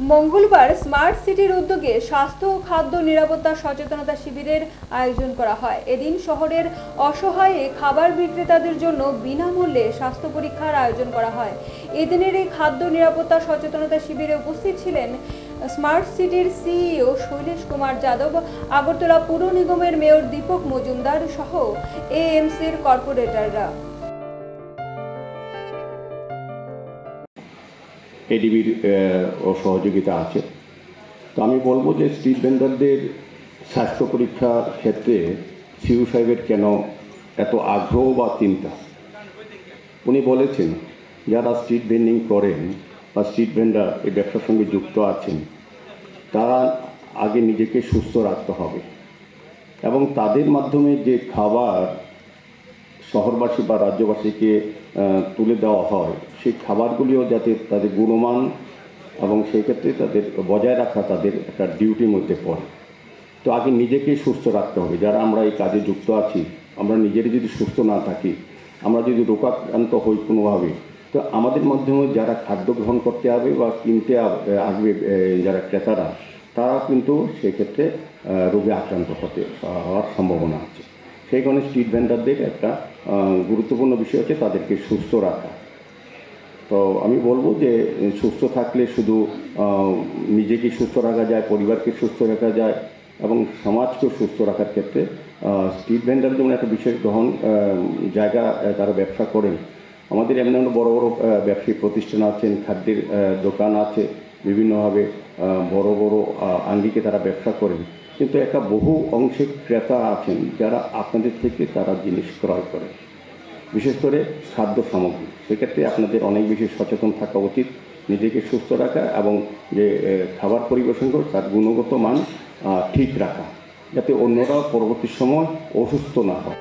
মঙ্গলবার স্মার্ট সিটির উদ্যোগে স্বাস্থ্য ও খাদ্য নিরাপত্তা সচেতনতা শিবিরের আয়োজন করা হয়। এদিন শহরের অসহায় খাবার বিক্রেতাদের জন্য বিনামূল্যে স্বাস্থ্য পরীক্ষার আয়োজন করা হয়। এদিনের এই খাদ্য নিরাপত্তা সচেতনতা শিবিরে উপস্থিত ছিলেন স্মার্ট সিটির সিইও শৈলেশ কুমার যাদব, আগরতলা পুর নিগমের মেয়র দীপক মজুমদার সহ এএমসির কর্পোরেটররা। এডিবির সহযোগিতা আছে। তো আমি বলবো যে স্ট্রিট ভেন্ডারদের স্বাস্থ্য পরীক্ষার ক্ষেত্রে সিইও সাহেবের কেন এত আগ্রহ বা চিন্তা। উনি বলেছেন যারা স্ট্রিট ভেন্ডিং করেন বা স্ট্রিট ভেন্ডার এই ব্যবসার সঙ্গে যুক্ত আছেন তারা আগে নিজেকে সুস্থ রাখতে হবে এবং তাদের মাধ্যমে যে খাবার শহরবাসী বা রাজ্যবাসীকে তুলে দেওয়া হয় সেই খাবারগুলিও যাতে তাদের গুণমান এবং সেই ক্ষেত্রে তাদের বজায় রাখা তাদের একটা ডিউটির মধ্যে পড়ে। তো আগে নিজেকেই সুস্থ রাখতে হবে। যারা আমরা এই কাজে যুক্ত আছি আমরা নিজেরা যদি সুস্থ না থাকি, আমরা যদি রোগাক্রান্ত হই কোনোভাবে, তো আমাদের মাধ্যমে যারা খাদ্য গ্রহণ করতে আসবে বা কিনতে আসবে যারা ক্রেতারা, তারা কিন্তু সেক্ষেত্রে রোগে আক্রান্ত হওয়ার সম্ভাবনা আছে। সেই কারণে স্ট্রিট ভেন্ডারদের একটা গুরুত্বপূর্ণ বিষয় হচ্ছে তাদেরকে সুস্থ রাখা। তো আমি বলবো যে সুস্থ থাকলে শুধু নিজেকে সুস্থ রাখা যায়, পরিবারকে সুস্থ রাখা যায় এবং সমাজকেও সুস্থ রাখার ক্ষেত্রে স্ট্রিট ভেন্ডার যেমন একটা বিশেষ গ্রহণ জায়গা তারা ব্যবসা করেন। আমাদের এমন বড় বড় ব্যবসায়িক প্রতিষ্ঠান আছেন, খাদ্যের দোকান আছে, বিভিন্নভাবে বড় বড় আঙ্গিকে তারা ব্যবসা করেন, কিন্তু একটা বহু অংশে ক্রেতা আছেন যারা আপনাদের থেকে তারা জিনিস ক্রয় করে, বিশেষ করে খাদ্য সামগ্রী। সেক্ষেত্রে আপনাদের অনেক বেশি সচেতন থাকা উচিত, নিজেকে সুস্থ রাখা এবং যে খাবার পরিবেশন করে তার গুণগত মান ঠিক রাখা, যাতে অন্যরা পরবর্তী সময় অসুস্থ না হয়।